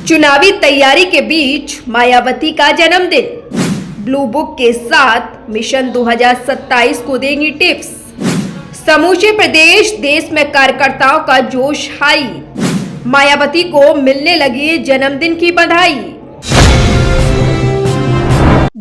चुनावी तैयारी के बीच मायावती का जन्मदिन। ब्लू बुक के साथ मिशन 2027 को देंगी टिप्स। समूचे प्रदेश देश में कार्यकर्ताओं का जोश हाई। मायावती को मिलने लगी जन्मदिन की बधाई।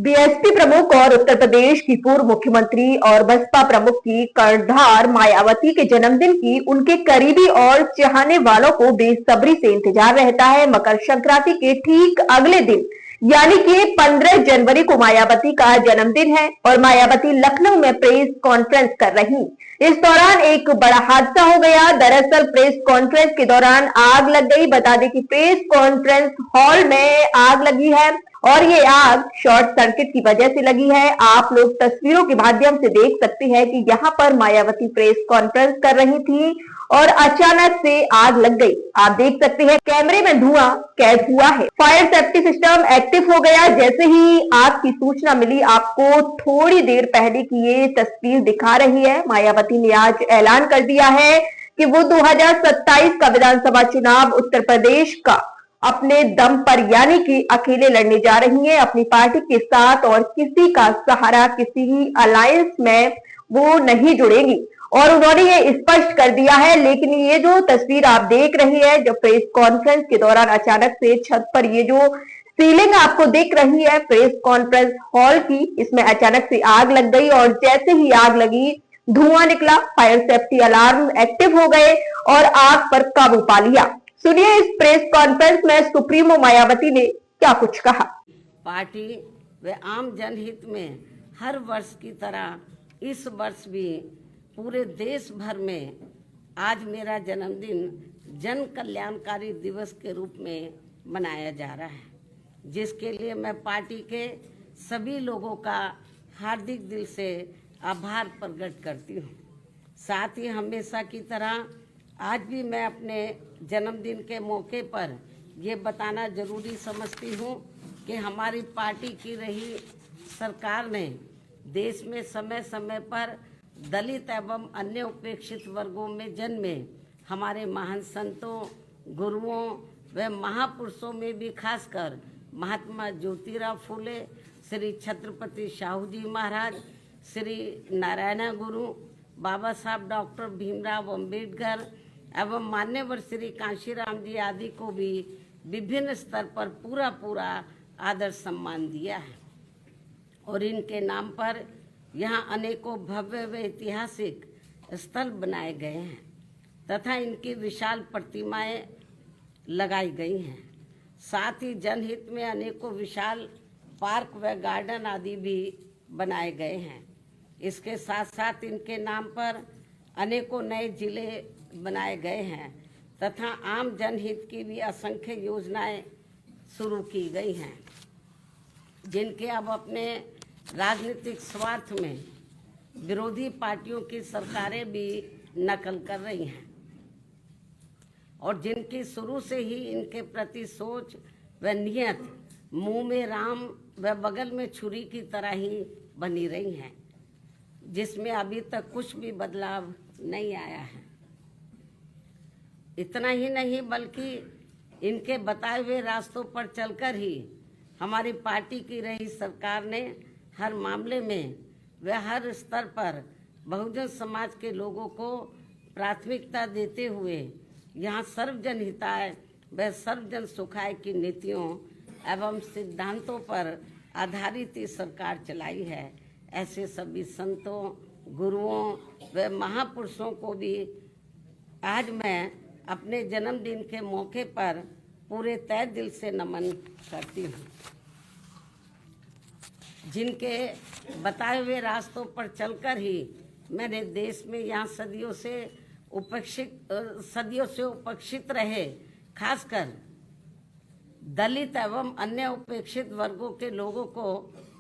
बीएसपी प्रमुख और उत्तर प्रदेश की पूर्व मुख्यमंत्री और बसपा प्रमुख की कर्णधार मायावती के जन्मदिन की उनके करीबी और चाहने वालों को बेसब्री से इंतजार रहता है। मकर संक्रांति के ठीक अगले दिन यानी कि 15 जनवरी को मायावती का जन्मदिन है और मायावती लखनऊ में प्रेस कॉन्फ्रेंस कर रही। इस दौरान एक बड़ा हादसा हो गया। दरअसल प्रेस कॉन्फ्रेंस के दौरान आग लग गई। बता दें कि प्रेस कॉन्फ्रेंस हॉल में आग लगी है और ये आग शॉर्ट सर्किट की वजह से लगी है। आप लोग तस्वीरों के माध्यम से देख सकते हैं कि यहाँ पर मायावती प्रेस कॉन्फ्रेंस कर रही थी और अचानक से आग लग गई। आप देख सकते हैं कैमरे में धुआं कैद हुआ है। फायर सेफ्टी सिस्टम एक्टिव हो गया। जैसे ही आग की सूचना मिली, आपको थोड़ी देर पहले की ये तस्वीर दिखा रही है। मायावती ने आज ऐलान कर दिया है कि वो 2027 का विधानसभा चुनाव उत्तर प्रदेश का अपने दम पर यानी कि अकेले लड़ने जा रही है अपनी पार्टी के साथ और किसी का सहारा, किसी अलायंस में वो नहीं जुड़ेगी और उन्होंने ये स्पष्ट कर दिया है। लेकिन ये जो तस्वीर आप देख रही है, जो प्रेस कॉन्फ्रेंस के दौरान अचानक से छत पर ये जो सीलिंग आपको दिख रही है प्रेस कॉन्फ्रेंस हॉल की, इसमें अचानक से आग लग गई और जैसे ही आग लगी धुआं निकला। फायर सेफ्टी अलार्म एक्टिव हो गए और आग पर काबू पा लिया। सुनिए इस प्रेस कॉन्फ्रेंस में सुप्रीमो मायावती ने क्या कुछ कहा। पार्टी व आम जनहित में हर वर्ष की तरह इस वर्ष भी पूरे देश भर में आज मेरा जन्मदिन जन कल्याणकारी दिवस के रूप में मनाया जा रहा है, जिसके लिए मैं पार्टी के सभी लोगों का हार्दिक दिल से आभार प्रकट करती हूँ। साथ ही हमेशा की तरह आज भी मैं अपने जन्मदिन के मौके पर ये बताना जरूरी समझती हूँ कि हमारी पार्टी की रही सरकार ने देश में समय समय पर दलित एवं अन्य उपेक्षित वर्गों में जन्मे हमारे महान संतों, गुरुओं व महापुरुषों में भी खासकर महात्मा ज्योतिराव फूले, श्री छत्रपति शाहू जी महाराज, श्री नारायण गुरु, बाबा साहब डॉक्टर भीमराव अंबेडकर एवं मान्यवर श्री कांशीराम जी आदि को भी विभिन्न स्तर पर पूरा आदर सम्मान दिया है और इनके नाम पर यहाँ अनेकों भव्य व ऐतिहासिक स्थल बनाए गए हैं तथा इनकी विशाल प्रतिमाएं लगाई गई हैं। साथ ही जनहित में अनेकों विशाल पार्क व गार्डन आदि भी बनाए गए हैं। इसके साथ साथ इनके नाम पर अनेकों नए जिले बनाए गए हैं तथा आम जनहित की भी असंख्य योजनाएं शुरू की गई हैं, जिनके अब अपने राजनीतिक स्वार्थ में विरोधी पार्टियों की सरकारें भी नकल कर रही हैं और जिनकी शुरू से ही इनके प्रति सोच व नियत मुंह में राम व बगल में छुरी की तरह ही बनी रही हैं, जिसमें अभी तक कुछ भी बदलाव नहीं आया है। इतना ही नहीं बल्कि इनके बताए हुए रास्तों पर चलकर ही हमारी पार्टी की रही सरकार ने हर मामले में व हर स्तर पर बहुजन समाज के लोगों को प्राथमिकता देते हुए यहाँ सर्वजन हिताय व सर्वजन सुखाय की नीतियों एवं सिद्धांतों पर आधारित ये सरकार चलाई है। ऐसे सभी संतों, गुरुओं व महापुरुषों को भी आज मैं अपने जन्मदिन के मौके पर पूरे तय दिल से नमन करती हूँ, जिनके बताए हुए रास्तों पर चलकर ही मैंने देश में यहाँ सदियों से उपेक्षित रहे खासकर दलित एवं अन्य उपेक्षित वर्गों के लोगों को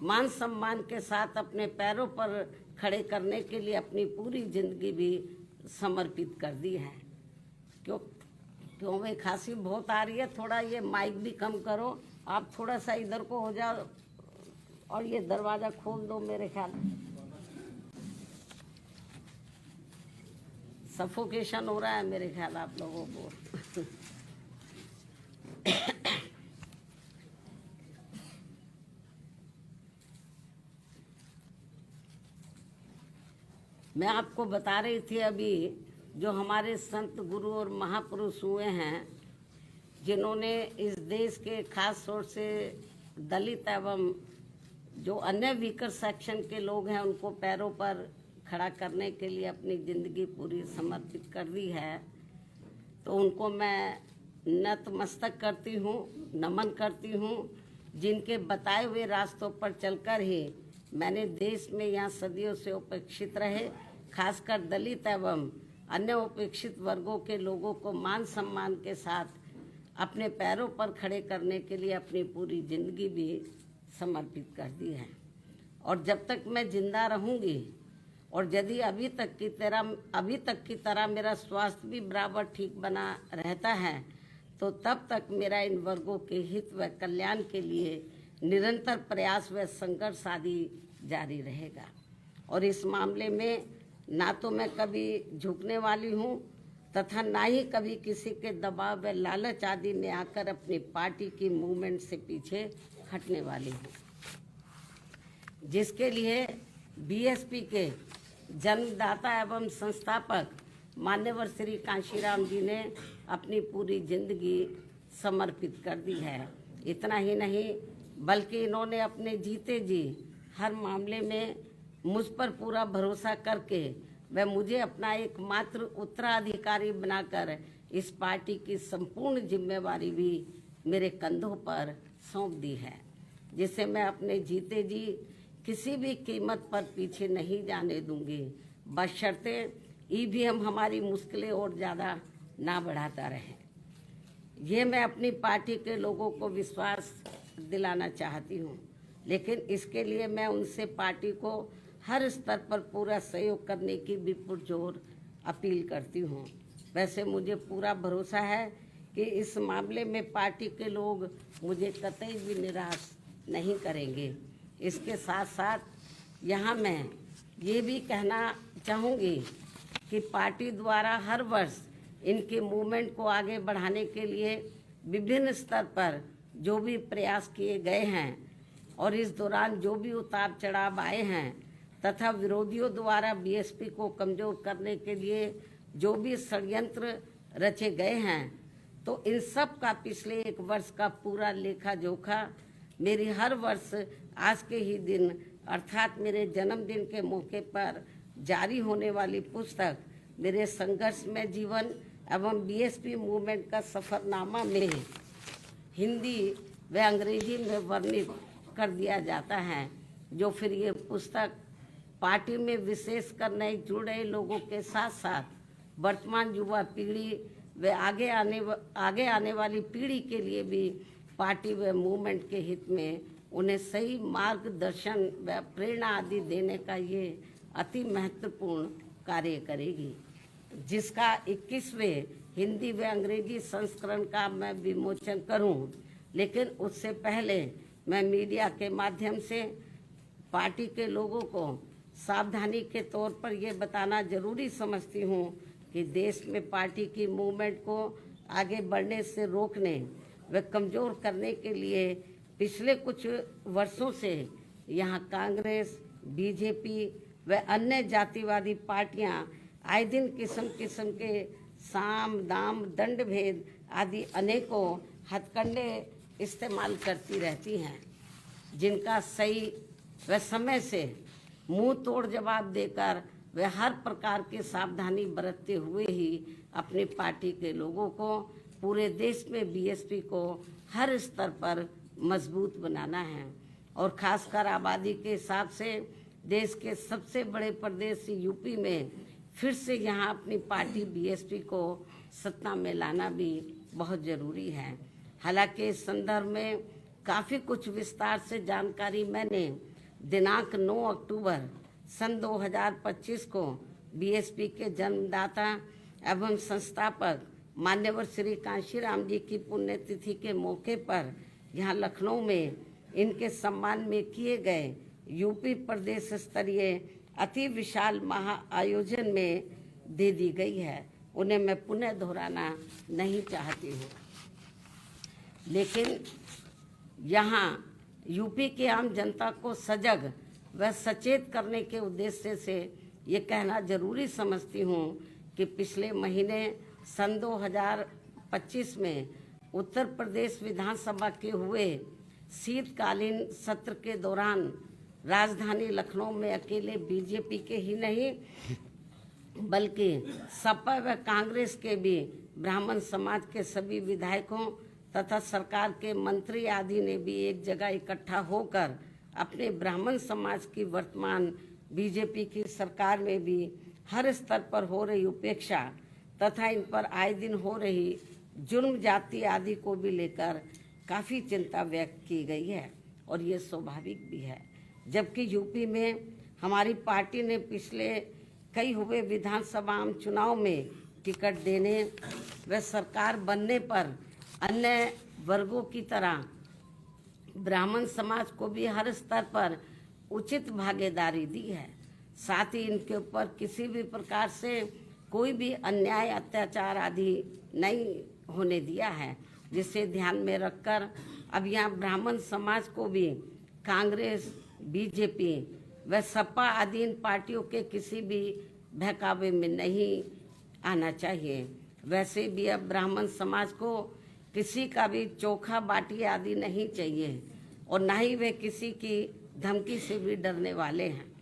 मान सम्मान के साथ अपने पैरों पर खड़े करने के लिए अपनी पूरी जिंदगी भी समर्पित कर दी है। क्यों भाई खांसी बहुत आ रही है, थोड़ा ये माइक भी कम करो, आप थोड़ा सा इधर को हो जाओ और ये दरवाजा खोल दो। मेरे ख्याल सफोकेशन हो रहा है मेरे ख्याल आप लोगों को। मैं आपको बता रही थी अभी, जो हमारे संत गुरु और महापुरुष हुए हैं, जिन्होंने इस देश के खास तौर से दलित एवं जो अन्य वीकर सेक्शन के लोग हैं उनको पैरों पर खड़ा करने के लिए अपनी ज़िंदगी पूरी समर्पित कर दी है, तो उनको मैं नतमस्तक करती हूँ, नमन करती हूँ। जिनके बताए हुए रास्तों पर चलकर ही मैंने देश में यहाँ सदियों से उपेक्षित रहे, खासकर दलित एवं अन्य उपेक्षित वर्गों के लोगों को मान सम्मान के साथ अपने पैरों पर खड़े करने के लिए अपनी पूरी ज़िंदगी भी समर्पित कर दी है। और जब तक मैं जिंदा रहूँगी और यदि अभी तक की तरह मेरा स्वास्थ्य भी बराबर ठीक बना रहता है, तो तब तक मेरा इन वर्गों के हित व कल्याण के लिए निरंतर प्रयास व संघर्ष आदि जारी रहेगा। और इस मामले में ना तो मैं कभी झुकने वाली हूँ तथा ना ही कभी किसी के दबाव व लालच आदि में आकर अपनी पार्टी की मूवमेंट से पीछे हटने वाली हूँ, जिसके लिए बीएसपी के जन्मदाता एवं संस्थापक मान्यवर श्री कांशीराम जी ने अपनी पूरी जिंदगी समर्पित कर दी है। इतना ही नहीं बल्कि इन्होंने अपने जीते जी हर मामले में मुझ पर पूरा भरोसा करके वह मुझे अपना एकमात्र उत्तराधिकारी बनाकर इस पार्टी की संपूर्ण जिम्मेवारी भी मेरे कंधों पर सौंप दी है, जिसे मैं अपने जीते जी किसी भी कीमत पर पीछे नहीं जाने दूंगी, बशर्ते ईवीएम हमारी मुश्किलें और ज़्यादा ना बढ़ाता रहे। ये मैं अपनी पार्टी के लोगों को विश्वास दिलाना चाहती हूँ, लेकिन इसके लिए मैं उनसे पार्टी को हर स्तर पर पूरा सहयोग करने की भी पुरजोर अपील करती हूँ। वैसे मुझे पूरा भरोसा है कि इस मामले में पार्टी के लोग मुझे कतई भी निराश नहीं करेंगे। इसके साथ साथ यहाँ मैं ये भी कहना चाहूँगी कि पार्टी द्वारा हर वर्ष इनके मूवमेंट को आगे बढ़ाने के लिए विभिन्न स्तर पर जो भी प्रयास किए गए हैं और इस दौरान जो भी उतार चढ़ाव आए हैं तथा विरोधियों द्वारा बीएसपी को कमज़ोर करने के लिए जो भी षड्यंत्र रचे गए हैं, तो इन सब का पिछले एक वर्ष का पूरा लेखा जोखा मेरी हर वर्ष आज के ही दिन अर्थात मेरे जन्मदिन के मौके पर जारी होने वाली पुस्तक मेरे संघर्षमय जीवन एवं बीएसपी मूवमेंट का सफरनामा में हिंदी व अंग्रेजी में वर्णित कर दिया जाता है, जो फिर ये पुस्तक पार्टी में विशेषकर नए जुड़े लोगों के साथ साथ वर्तमान युवा पीढ़ी व आगे आने वाली पीढ़ी के लिए भी पार्टी व मूवमेंट के हित में उन्हें सही मार्गदर्शन व प्रेरणा आदि देने का ये अति महत्वपूर्ण कार्य करेगी, जिसका 21वें हिंदी व अंग्रेजी संस्करण का मैं विमोचन करूं। लेकिन उससे पहले मैं मीडिया के माध्यम से पार्टी के लोगों को सावधानी के तौर पर यह बताना जरूरी समझती हूं कि देश में पार्टी की मूवमेंट को आगे बढ़ने से रोकने व कमज़ोर करने के लिए पिछले कुछ वर्षों से यहाँ कांग्रेस, बीजेपी व अन्य जातिवादी पार्टियां आए दिन किस्म किस्म के साम दाम दंड भेद आदि अनेकों हथकंडे इस्तेमाल करती रहती हैं, जिनका सही व समय से मुंह तोड़ जवाब देकर वे हर प्रकार की सावधानी बरतते हुए ही अपनी पार्टी के लोगों को पूरे देश में बीएसपी को हर स्तर पर मजबूत बनाना है। और खासकर आबादी के हिसाब से देश के सबसे बड़े प्रदेश यूपी में फिर से यहाँ अपनी पार्टी बीएसपी को सत्ता में लाना भी बहुत ज़रूरी है। हालांकि इस संदर्भ में काफ़ी कुछ विस्तार से जानकारी मैंने दिनांक 9 अक्टूबर सन 2025 को बीएसपी के जन्मदाता एवं संस्थापक मान्यवर श्री कांशीराम जी की पुण्यतिथि के मौके पर यहाँ लखनऊ में इनके सम्मान में किए गए यूपी प्रदेश स्तरीय अति विशाल महा आयोजन में दे दी गई है। उन्हें मैं पुनः दोहराना नहीं चाहती हूँ, लेकिन यहाँ यूपी की आम जनता को सजग व सचेत करने के उद्देश्य से ये कहना जरूरी समझती हूँ कि पिछले महीने सन 2025 में उत्तर प्रदेश विधानसभा के हुए शीतकालीन सत्र के दौरान राजधानी लखनऊ में अकेले बीजेपी के ही नहीं बल्कि सपा व कांग्रेस के भी ब्राह्मण समाज के सभी विधायकों तथा सरकार के मंत्री आदि ने भी एक जगह इकट्ठा होकर अपने ब्राह्मण समाज की वर्तमान बीजेपी की सरकार में भी हर स्तर पर हो रही उपेक्षा तथा इन पर आए दिन हो रही जुल्म जाति आदि को भी लेकर काफ़ी चिंता व्यक्त की गई है और ये स्वाभाविक भी है। जबकि यूपी में हमारी पार्टी ने पिछले कई हुए विधानसभा आम चुनाव में टिकट देने व सरकार बनने पर अन्य वर्गों की तरह ब्राह्मण समाज को भी हर स्तर पर उचित भागीदारी दी है। साथ ही इनके ऊपर किसी भी प्रकार से कोई भी अन्याय अत्याचार आदि नहीं होने दिया है, जिसे ध्यान में रखकर अब यहाँ ब्राह्मण समाज को भी कांग्रेस, बीजेपी व सपा आदि इन पार्टियों के किसी भी बहकावे में नहीं आना चाहिए। वैसे भी अब ब्राह्मण समाज को किसी का भी चोखा बाटी आदि नहीं चाहिए और न ही वे किसी की धमकी से भी डरने वाले हैं,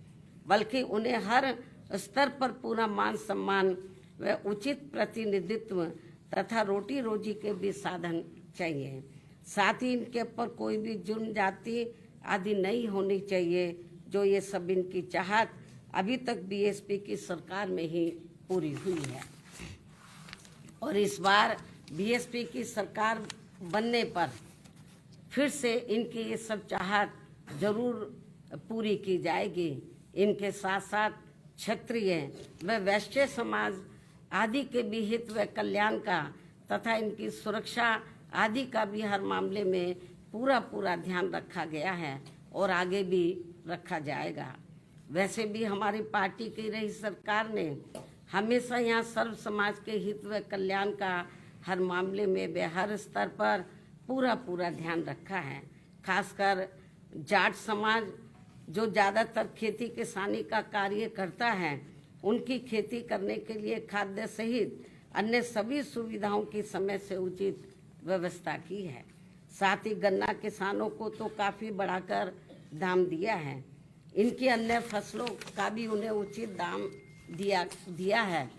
बल्कि उन्हें हर स्तर पर पूरा मान सम्मान व उचित प्रतिनिधित्व तथा रोटी रोजी के भी साधन चाहिए। साथ ही इनके ऊपर कोई भी जुर्म जाति आदि नहीं होनी चाहिए, जो ये सब इनकी चाहत अभी तक बीएसपी की सरकार में ही पूरी हुई है। और इस बार बीएसपी की सरकार बनने पर फिर से इनकी ये सब चाहत जरूर पूरी की जाएगी। इनके साथ साथ क्षत्रिय व वैश्य समाज आदि के भी हित व कल्याण का तथा इनकी सुरक्षा आदि का भी हर मामले में पूरा ध्यान रखा गया है और आगे भी रखा जाएगा। वैसे भी हमारी पार्टी की रही सरकार ने हमेशा यहाँ सर्व समाज के हित व कल्याण का हर मामले में वे हर स्तर पर पूरा ध्यान रखा है। खासकर जाट समाज जो ज़्यादातर खेती किसानी का कार्य करता है, उनकी खेती करने के लिए खाद्य सहित अन्य सभी सुविधाओं की समय से उचित व्यवस्था की है। साथ ही गन्ना किसानों को तो काफ़ी बढ़ाकर दाम दिया है। इनकी अन्य फसलों का भी उन्हें उचित दाम दिया है।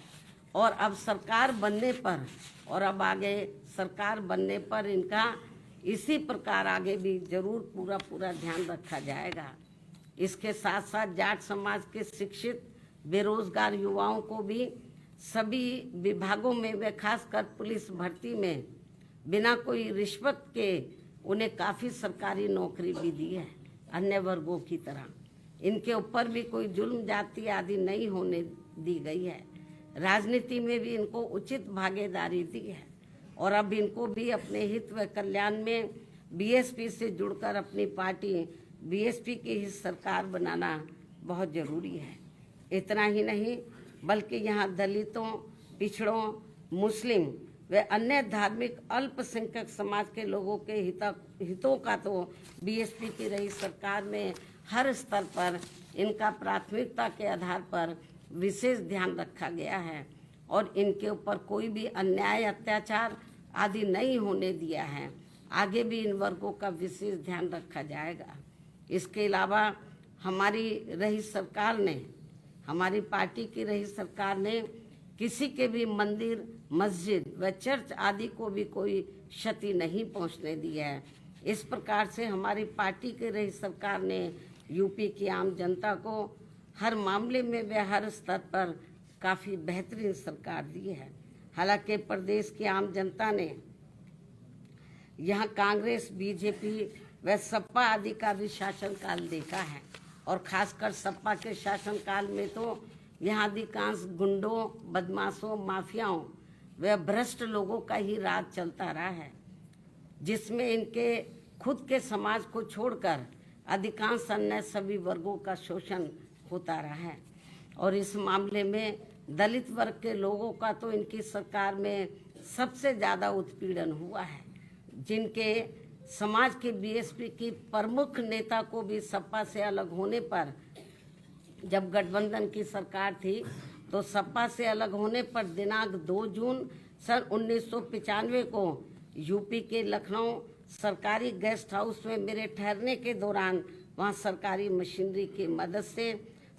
और अब सरकार बनने पर और अब आगे सरकार बनने पर इनका इसी प्रकार आगे भी जरूर पूरा ध्यान रखा जाएगा। इसके साथ साथ जाट समाज के शिक्षित बेरोजगार युवाओं को भी सभी विभागों में व खासकर पुलिस भर्ती में बिना कोई रिश्वत के उन्हें काफ़ी सरकारी नौकरी भी दी है। अन्य वर्गों की तरह इनके ऊपर भी कोई जुल्म जाति आदि नहीं होने दी गई है। राजनीति में भी इनको उचित भागीदारी दी है और अब इनको भी अपने हित व कल्याण में बीएसपी से जुड़कर अपनी पार्टी बीएसपी की ही सरकार बनाना बहुत ज़रूरी है। इतना ही नहीं बल्कि यहाँ दलितों, पिछड़ों, मुस्लिम व अन्य धार्मिक अल्पसंख्यक समाज के लोगों के हितों का तो बीएसपी की रही सरकार में हर स्तर पर इनका प्राथमिकता के आधार पर विशेष ध्यान रखा गया है और इनके ऊपर कोई भी अन्याय अत्याचार आदि नहीं होने दिया है। आगे भी इन वर्गों का विशेष ध्यान रखा जाएगा। इसके अलावा हमारी पार्टी की रही सरकार ने किसी के भी मंदिर, मस्जिद व चर्च आदि को भी कोई क्षति नहीं पहुंचने दी है। इस प्रकार से हमारी पार्टी की रही सरकार ने यूपी की आम जनता को हर मामले में व हर स्तर पर काफ़ी बेहतरीन सरकार दी है। हालांकि प्रदेश की आम जनता ने यहाँ कांग्रेस, बीजेपी व सपा आदि का भी शासनकाल देखा है और खासकर सपा के शासनकाल में तो यहाँ अधिकांश गुंडों, बदमाशों, माफियाओं व भ्रष्ट लोगों का ही राज चलता रहा है, जिसमें इनके खुद के समाज को छोड़कर अधिकांश अन्य सभी वर्गों का शोषण होता रहा है। और इस मामले में दलित वर्ग के लोगों का तो इनकी सरकार में सबसे ज़्यादा उत्पीड़न हुआ है, जिनके समाज के बीएसपी की प्रमुख नेता को भी सपा से अलग होने पर जब गठबंधन की सरकार थी तो सपा से अलग होने पर दिनांक 2 जून सन 1995 को यूपी के लखनऊ सरकारी गेस्ट हाउस में मेरे ठहरने के दौरान वहां सरकारी मशीनरी की मदद से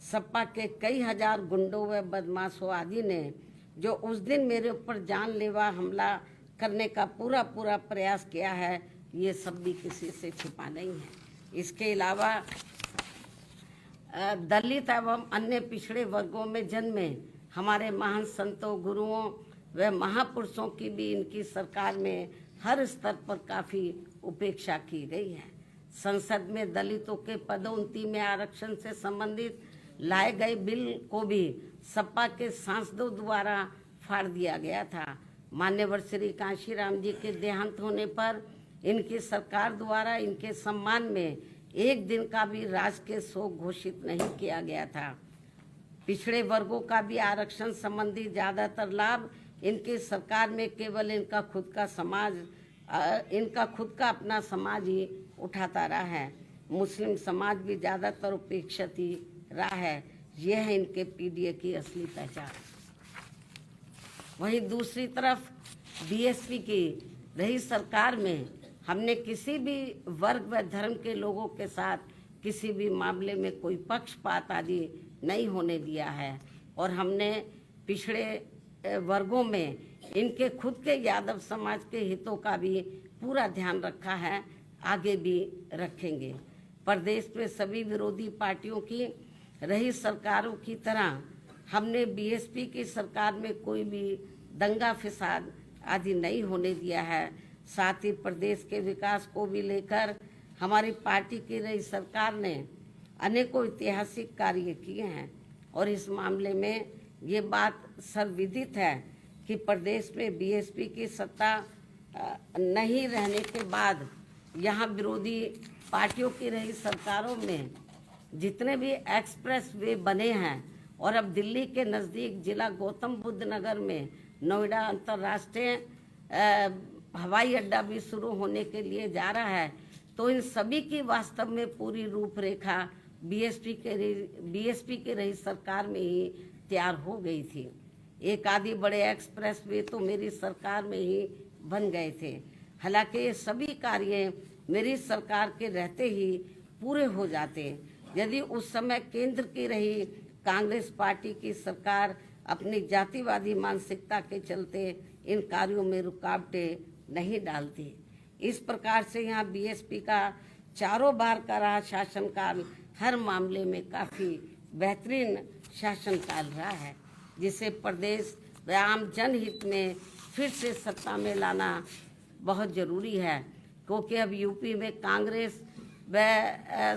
सपा के कई हजार गुंडों व बदमाशों आदि ने जो उस दिन मेरे ऊपर जानलेवा हमला करने का पूरा प्रयास किया है, ये सब भी किसी से छिपा नहीं है। इसके अलावा दलित एवं अन्य पिछड़े वर्गों में जन्मे हमारे महान संतों, गुरुओं व महापुरुषों की भी इनकी सरकार में हर स्तर पर काफी उपेक्षा की गई है। संसद में दलितों के पदोन्नति में आरक्षण से संबंधित लाए गए बिल को भी सपा के सांसदों द्वारा फाड़ दिया गया था। मान्यवर श्री कांशीराम जी के देहांत होने पर इनकी सरकार द्वारा इनके सम्मान में एक दिन का भी राजकीय शोक घोषित नहीं किया गया था। पिछड़े वर्गों का भी आरक्षण संबंधी ज्यादातर लाभ इनकी सरकार में केवल इनका खुद का अपना समाज ही उठाता रहा है। मुस्लिम समाज भी ज्यादातर उपेक्षित ही रहा है। यह है इनके पीडीए की असली पहचान। वहीं दूसरी तरफ बीएसपी की रही सरकार में हमने किसी भी वर्ग व धर्म के लोगों के साथ किसी भी मामले में कोई पक्षपात आदि नहीं होने दिया है और हमने पिछड़े वर्गों में इनके खुद के यादव समाज के हितों का भी पूरा ध्यान रखा है, आगे भी रखेंगे। प्रदेश में सभी विरोधी पार्टियों की रही सरकारों की तरह हमने बीएसपी की सरकार में कोई भी दंगा फसाद आदि नहीं होने दिया है। साथ ही प्रदेश के विकास को भी लेकर हमारी पार्टी की रही सरकार ने अनेकों ऐतिहासिक कार्य किए हैं और इस मामले में ये बात सर्वविदित है कि प्रदेश में बीएसपी की सत्ता नहीं रहने के बाद यहाँ विरोधी पार्टियों की रही सरकारों में जितने भी एक्सप्रेस वे बने हैं और अब दिल्ली के नज़दीक जिला गौतम बुद्ध नगर में नोएडा अंतर्राष्ट्रीय हवाई अड्डा भी शुरू होने के लिए जा रहा है, तो इन सभी की वास्तव में पूरी रूपरेखा बीएसपी के रही सरकार में ही तैयार हो गई थी। एक आदि बड़े एक्सप्रेस वे तो मेरी सरकार में ही बन गए थे। हालांकि ये सभी कार्य मेरी सरकार के रहते ही पूरे हो जाते यदि उस समय केंद्र की रही कांग्रेस पार्टी की सरकार अपनी जातिवादी मानसिकता के चलते इन कार्यों में रुकावटें नहीं डालती। इस प्रकार से यहाँ बीएसपी का चारों बार का रहा शासनकाल हर मामले में काफी बेहतरीन शासनकाल रहा है, जिसे प्रदेश व आम जनहित में फिर से सत्ता में लाना बहुत जरूरी है, क्योंकि अब यूपी में कांग्रेस व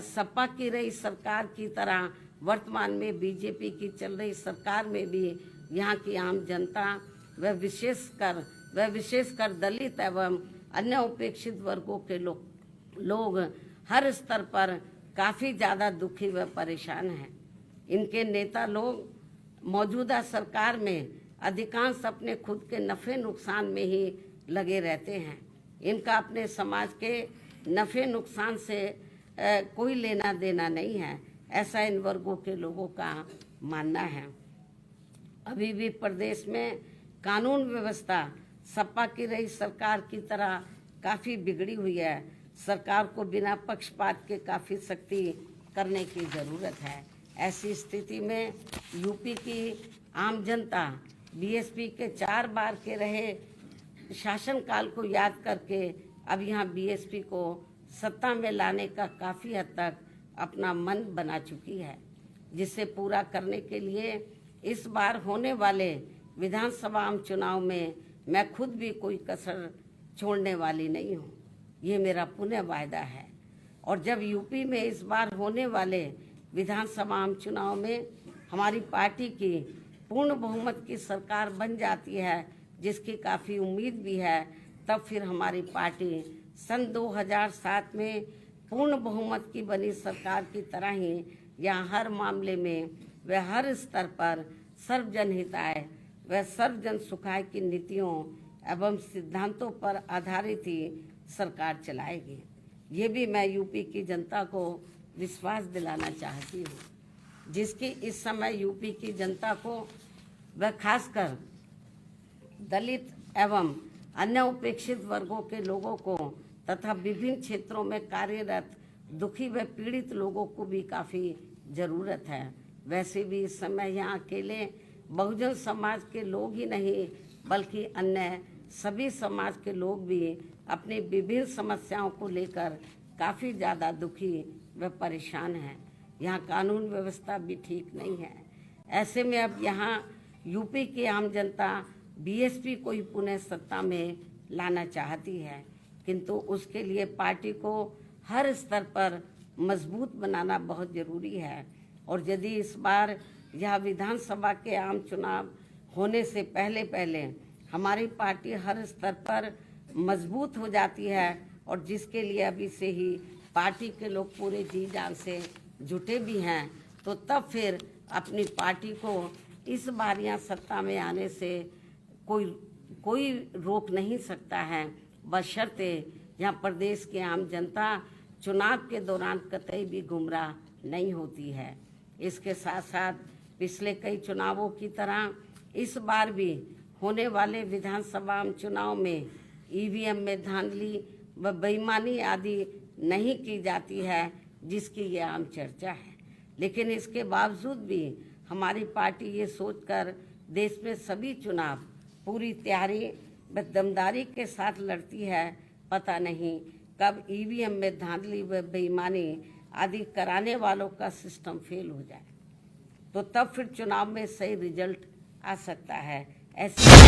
सपा की रही सरकार की तरह वर्तमान में बीजेपी की चल रही सरकार में भी यहाँ की आम जनता व विशेषकर दलित एवं अन्य उपेक्षित वर्गों के लोग हर स्तर पर काफी ज्यादा दुखी व परेशान हैं। इनके नेता लोग मौजूदा सरकार में अधिकांश अपने खुद के नफे नुकसान में ही लगे रहते हैं। इनका अपने समाज के नफे नुकसान से कोई लेना देना नहीं है, ऐसा इन वर्गों के लोगों का मानना है। अभी भी प्रदेश में कानून व्यवस्था सपा की रही सरकार की तरह काफी बिगड़ी हुई है। सरकार को बिना पक्षपात के काफी सख्ती करने की जरूरत है। ऐसी स्थिति में यूपी की आम जनता बीएसपी के 4 बार के रहे शासनकाल को याद करके अब यहाँ बीएसपी को सत्ता में लाने का काफी हद तक अपना मन बना चुकी है, जिसे पूरा करने के लिए इस बार होने वाले विधानसभा चुनाव में मैं खुद भी कोई कसर छोड़ने वाली नहीं हूँ। ये मेरा पुनः वायदा है। और जब यूपी में इस बार होने वाले विधानसभा चुनाव में हमारी पार्टी की पूर्ण बहुमत की सरकार बन जाती है, जिसकी काफ़ी उम्मीद भी है, तब फिर हमारी पार्टी सन 2007 में पूर्ण बहुमत की बनी सरकार की तरह ही यहाँ हर मामले में व हर स्तर पर सर्वजन हिताय व सर्वजन सुखाय की नीतियों एवं सिद्धांतों पर आधारित ही सरकार चलाएगी। ये भी मैं यूपी की जनता को विश्वास दिलाना चाहती हूँ। जिसकी इस समय यूपी की जनता को व खासकर दलित एवं अन्य उपेक्षित वर्गों के लोगों को तथा विभिन्न क्षेत्रों में कार्यरत दुखी व पीड़ित लोगों को भी काफ़ी ज़रूरत है। वैसे भी इस समय यहाँ अकेले बहुजन समाज के लोग ही नहीं बल्कि अन्य सभी समाज के लोग भी अपनी विभिन्न समस्याओं को लेकर काफ़ी ज़्यादा दुखी व परेशान हैं। यहाँ कानून व्यवस्था भी ठीक नहीं है। ऐसे में अब यहाँ यूपी की आम जनता बीएसपी को ही पुनः सत्ता में लाना चाहती है, किंतु उसके लिए पार्टी को हर स्तर पर मजबूत बनाना बहुत ज़रूरी है। और यदि इस बार यह विधानसभा के आम चुनाव होने से पहले हमारी पार्टी हर स्तर पर मजबूत हो जाती है और जिसके लिए अभी से ही पार्टी के लोग पूरे जी जान से जुटे भी हैं, तो तब फिर अपनी पार्टी को इस बार यहाँ सत्ता में आने से कोई रोक नहीं सकता है, बशर्ते यहाँ प्रदेश की आम जनता चुनाव के दौरान कतई भी गुमराह नहीं होती है। इसके साथ साथ पिछले कई चुनावों की तरह इस बार भी होने वाले विधानसभा चुनाव में ईवीएम में धांधली व बेईमानी आदि नहीं की जाती है, जिसकी ये आम चर्चा है। लेकिन इसके बावजूद भी हमारी पार्टी ये सोचकर देश में सभी चुनाव पूरी तैयारी व दमदारी के साथ लड़ती है, पता नहीं कब ईवीएम में धांधली व बेईमानी आदि कराने वालों का सिस्टम फेल हो जाए, तो तब फिर चुनाव में सही रिजल्ट आ सकता है। ऐसी